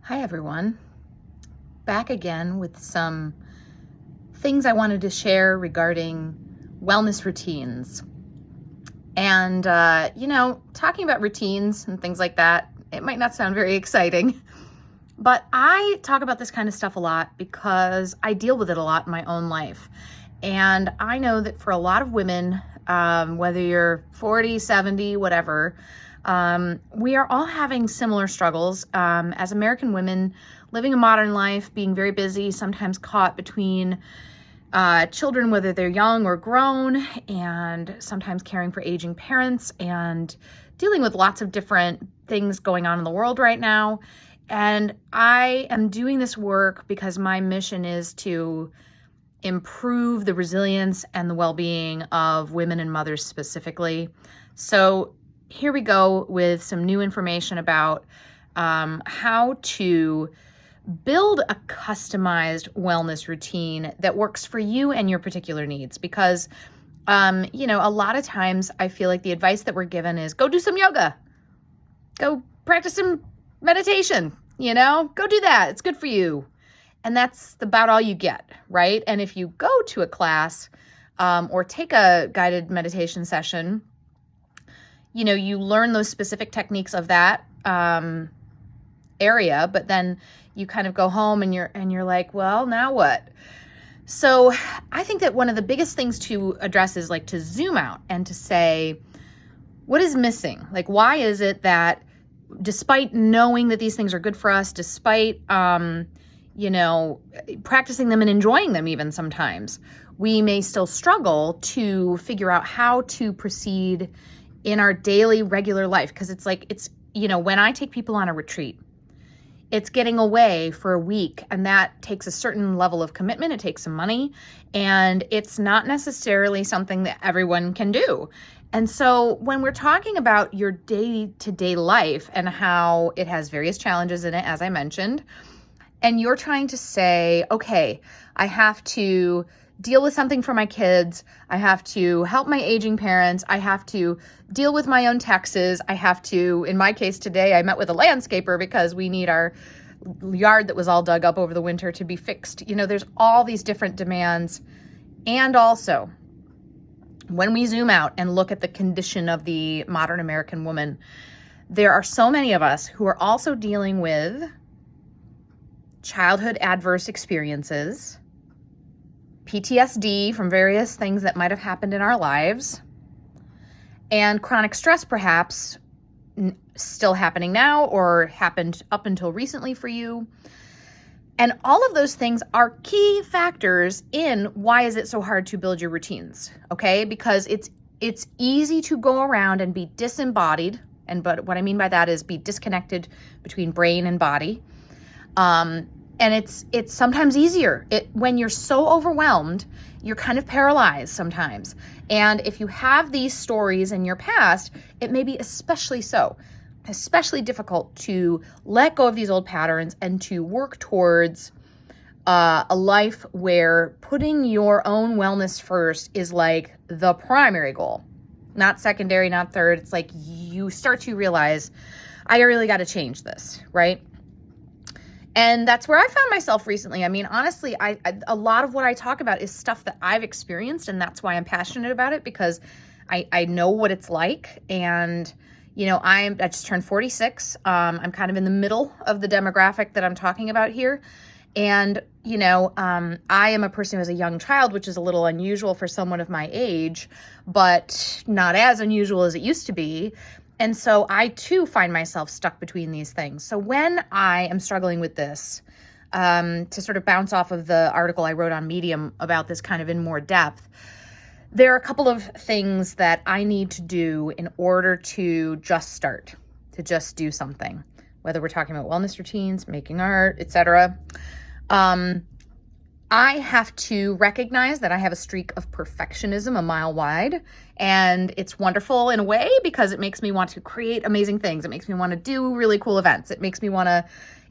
Hi, everyone. Back again with some things I wanted to share regarding wellness routines. And, talking about routines and things like that, it might not sound very exciting, but I talk about this kind of stuff a lot because I deal with it a lot in my own life. And I know that for a lot of women, whether you're 40, 70, whatever, we are all having similar struggles as American women living a modern life, being very busy, sometimes caught between children, whether they're young or grown, and sometimes caring for aging parents and dealing with lots of different things going on in the world right now. And I am doing this work because my mission is to improve the resilience and the well-being of women and mothers specifically. So here we go with some new information about how to build a customized wellness routine that works for you and your particular needs. Because, a lot of times I feel like the advice that we're given is go do some yoga, go practice some meditation, go do that. It's good for you. And that's about all you get, right? And if you go to a class or take a guided meditation session, you learn those specific techniques of that area, but then you kind of go home and you're like, well, now what? So I think that one of the biggest things to address is like to zoom out and to say, what is missing? Like, why is it that despite knowing that these things are good for us, despite, practicing them and enjoying them even sometimes, we may still struggle to figure out how to proceed in our daily regular life. Because when I take people on a retreat, it's getting away for a week, and that takes a certain level of commitment. It takes some money, and it's not necessarily something that everyone can do. And so when we're talking about your day-to-day life and how it has various challenges in it, as I mentioned, and you're trying to say, okay, I have to deal with something for my kids. I have to help my aging parents. I have to deal with my own taxes. I have to, in my case today, I met with a landscaper because we need our yard that was all dug up over the winter to be fixed. There's all these different demands. And also, when we zoom out and look at the condition of the modern American woman, there are so many of us who are also dealing with childhood adverse experiences, PTSD from various things that might have happened in our lives, and chronic stress perhaps still happening now or happened up until recently for you. And all of those things are key factors in why is it so hard to build your routines, okay? Because it's easy to go around and be disembodied, but what I mean by that is be disconnected between brain and body. And it's sometimes easier. When you're so overwhelmed, you're kind of paralyzed sometimes. And if you have these stories in your past, it may be especially difficult to let go of these old patterns and to work towards a life where putting your own wellness first is like the primary goal, not secondary, not third. It's like you start to realize, I really got to change this, right? And that's where I found myself recently. I mean, honestly, a lot of what I talk about is stuff that I've experienced, and that's why I'm passionate about it, because I know what it's like. And, I just turned 46. I'm kind of in the middle of the demographic that I'm talking about here. And, I am a person who has a young child, which is a little unusual for someone of my age, but not as unusual as it used to be. And so I too find myself stuck between these things. So when I am struggling with this, to sort of bounce off of the article I wrote on Medium about this kind of in more depth, there are a couple of things that I need to do in order to just start, to just do something, whether we're talking about wellness routines, making art, etc. I have to recognize that I have a streak of perfectionism a mile wide, and it's wonderful in a way because it makes me want to create amazing things. It makes me want to do really cool events. It makes me want to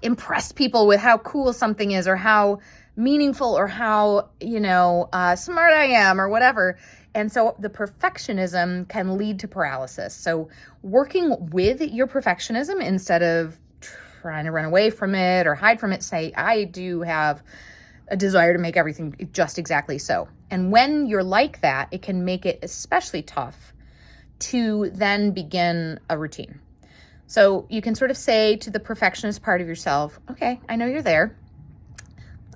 impress people with how cool something is or how meaningful or how, smart I am or whatever. And so the perfectionism can lead to paralysis. So working with your perfectionism instead of trying to run away from it or hide from it, say, I do have a desire to make everything just exactly so. And when you're like that, it can make it especially tough to then begin a routine. So you can sort of say to the perfectionist part of yourself, okay, I know you're there.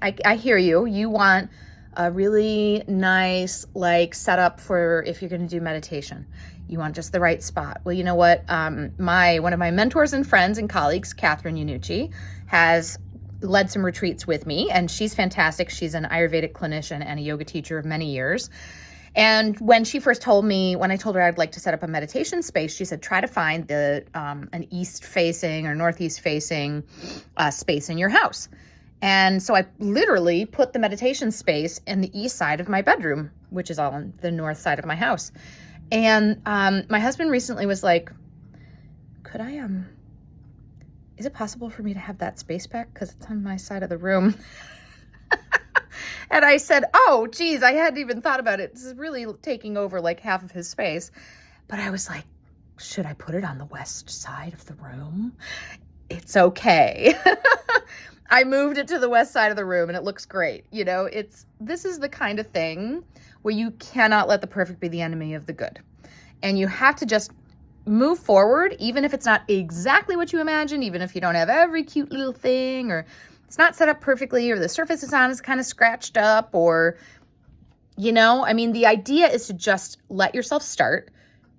I hear you. You want a really nice setup for if you're going to do meditation. You want just the right spot. Well, you know what? One of my mentors and friends and colleagues, Catherine Yanucci, has led some retreats with me, and she's fantastic. She's an Ayurvedic clinician and a yoga teacher of many years. And when she first told me, when I told her I'd like to set up a meditation space, she said, try to find an east-facing or northeast-facing space in your house. And so I literally put the meditation space in the east side of my bedroom, which is all on the north side of my house. And my husband recently was like, is it possible for me to have that space back? Because it's on my side of the room. And I said, oh, geez, I hadn't even thought about it. This is really taking over like half of his space. But I was like, should I put it on the west side of the room? It's okay. I moved it to the west side of the room and it looks great. This is the kind of thing where you cannot let the perfect be the enemy of the good. And you have to just move forward, even if it's not exactly what you imagine, even if you don't have every cute little thing, or it's not set up perfectly, or the surface it's on is kind of scratched up, or, the idea is to just let yourself start.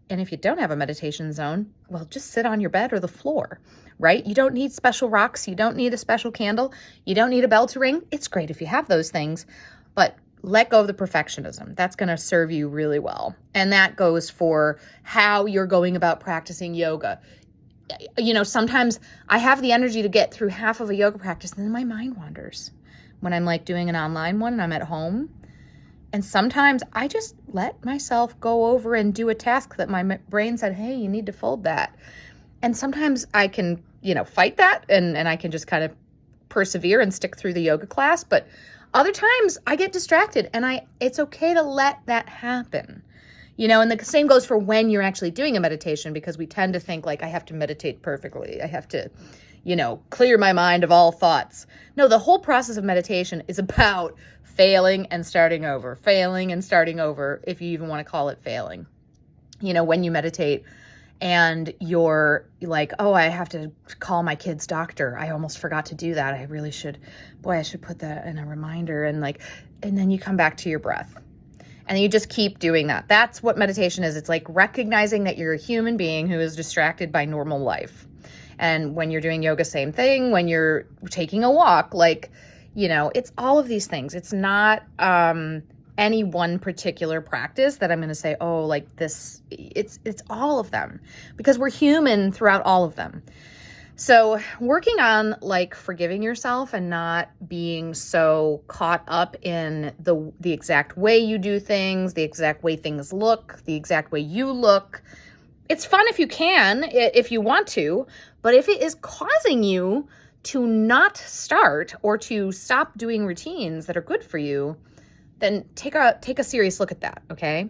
And if you don't have a meditation zone, well, just sit on your bed or the floor, right? You don't need special rocks. You don't need a special candle. You don't need a bell to ring. It's great if you have those things, but let go of the perfectionism. That's going to serve you really well. And that goes for how you're going about practicing yoga. Sometimes I have the energy to get through half of a yoga practice, and then my mind wanders when I'm doing an online one and I'm at home. And sometimes I just let myself go over and do a task that my brain said, hey, you need to fold that. And sometimes I can, fight that and I can just kind of persevere and stick through the yoga class. But other times I get distracted, and it's okay to let that happen. And the same goes for when you're actually doing a meditation, because we tend to think I have to meditate perfectly. I have to, clear my mind of all thoughts. No, the whole process of meditation is about failing and starting over, if you even want to call it failing. When you meditate and you're like, oh, I have to call my kid's doctor. I almost forgot to do that. I really should. Boy, I should put that in a reminder. And then you come back to your breath. And you just keep doing that. That's what meditation is. It's recognizing that you're a human being who is distracted by normal life. And when you're doing yoga, same thing. When you're taking a walk, it's all of these things. It's not any one particular practice that I'm going to say, oh, this. It's all of them, because we're human throughout all of them. So working on forgiving yourself and not being so caught up in the exact way you do things, the exact way things look, the exact way you look. It's fun if you can, if you want to, but if it is causing you to not start or to stop doing routines that are good for you, then take a serious look at that, okay?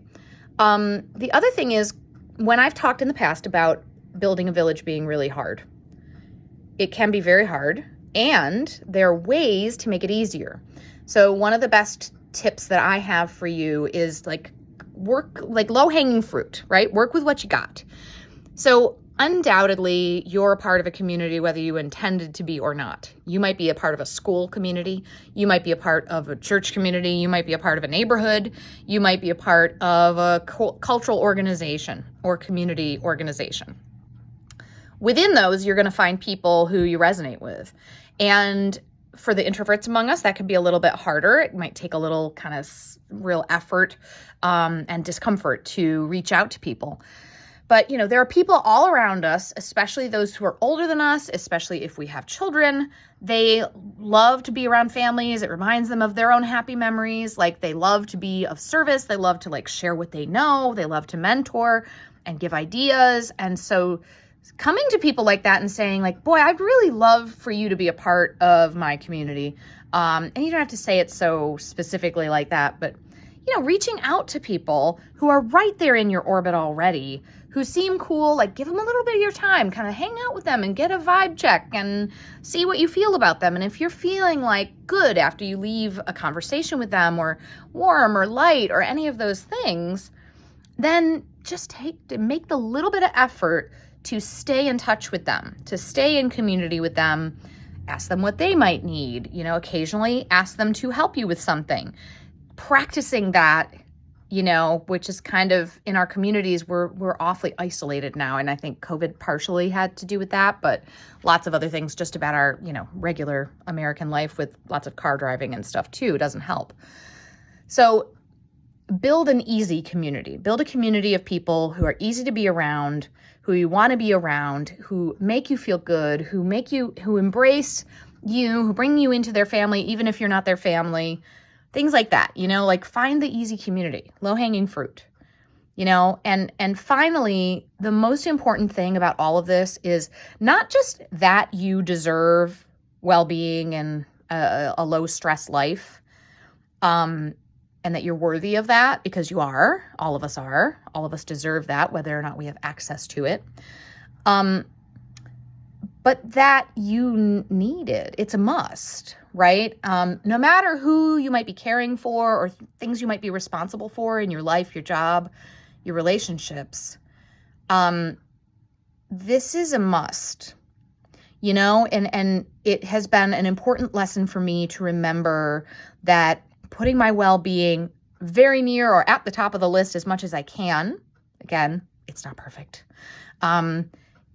The other thing is, when I've talked in the past about building a village being really hard, it can be very hard, and there are ways to make it easier. So one of the best tips that I have for you is work low-hanging fruit, right? Work with what you got. So undoubtedly, you're a part of a community, whether you intended to be or not. You might be a part of a school community. You might be a part of a church community. You might be a part of a neighborhood. You might be a part of a cultural organization or community organization. Within those, you're going to find people who you resonate with. And for the introverts among us, that can be a little bit harder. It might take a little kind of real effort and discomfort to reach out to people. But, there are people all around us, especially those who are older than us, especially if we have children. They love to be around families. It reminds them of their own happy memories. They love to be of service. They love to share what they know. They love to mentor and give ideas. And so coming to people like that and saying boy, I'd really love for you to be a part of my community. And you don't have to say it so specifically like that, but reaching out to people who are right there in your orbit already who seem cool, like give them a little bit of your time, kind of hang out with them and get a vibe check and see what you feel about them. And if you're feeling like good after you leave a conversation with them, or warm or light or any of those things, then just make the little bit of effort to stay in touch with them, to stay in community with them. Ask them what they might need. Occasionally ask them to help you with something. Practicing that, which is kind of, in our communities, we're awfully isolated now. And I think COVID partially had to do with that, but lots of other things just about our, regular American life with lots of car driving and stuff too doesn't help. So build an easy community. Build a community of people who are easy to be around, who you want to be around, who make you feel good, who embrace you, who bring you into their family, even if you're not their family. Things like that, like find the easy community, low-hanging fruit, and finally, the most important thing about all of this is not just that you deserve well-being and a low-stress life, and that you're worthy of that, because you are. All of us deserve that, whether or not we have access to it. But that you need it. It's a must, right? No matter who you might be caring for or things you might be responsible for in your life, your job, your relationships, this is a must, and it has been an important lesson for me to remember that putting my well-being very near or at the top of the list as much as I can, again, it's not perfect,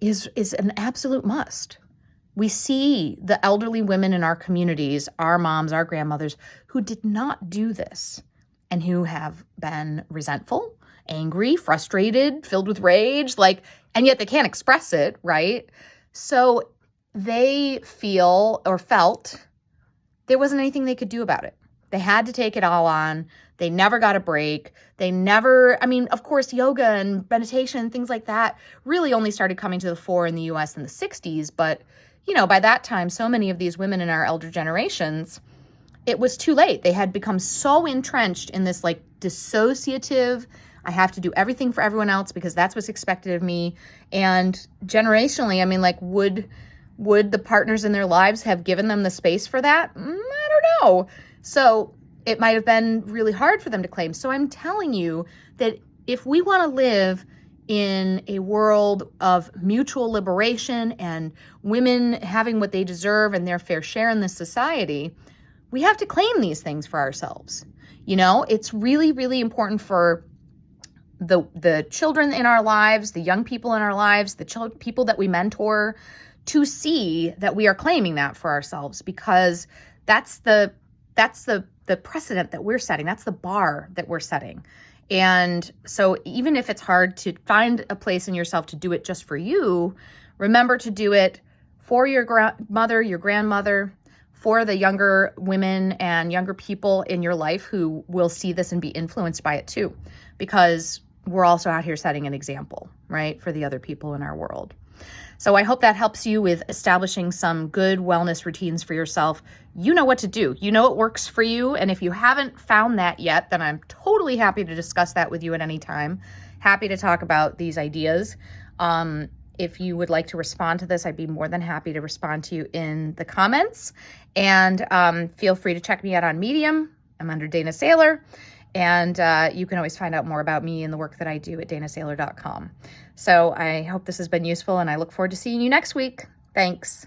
is an absolute must. We see the elderly women in our communities, our moms, our grandmothers, who did not do this and who have been resentful, angry, frustrated, filled with rage, and yet they can't express it, right? So they felt there wasn't anything they could do about it. They had to take it all on. They never got a break. Of course, yoga and meditation and things like that really only started coming to the fore in the US in the 60s. But, by that time, so many of these women in our elder generations, it was too late. They had become so entrenched in this dissociative, I have to do everything for everyone else because that's what's expected of me. And generationally, would the partners in their lives have given them the space for that? I don't know. So it might have been really hard for them to claim. So I'm telling you that if we want to live in a world of mutual liberation and women having what they deserve and their fair share in this society, we have to claim these things for ourselves. It's really, really important for the children in our lives, the young people in our lives, the people that we mentor, to see that we are claiming that for ourselves, because that's the precedent that we're setting. That's the bar that we're setting. And so even if it's hard to find a place in yourself to do it just for you, remember to do it for your mother, your grandmother, for the younger women and younger people in your life who will see this and be influenced by it too, because we're also out here setting an example, right, for the other people in our world. So I hope that helps you with establishing some good wellness routines for yourself. You know what to do. You know what works for you. And if you haven't found that yet, then I'm totally happy to discuss that with you at any time. Happy to talk about these ideas. If you would like to respond to this, I'd be more than happy to respond to you in the comments. And feel free to check me out on Medium. I'm under Dana Saylor. And you can always find out more about me and the work that I do at danasaylor.com. So I hope this has been useful, and I look forward to seeing you next week. Thanks.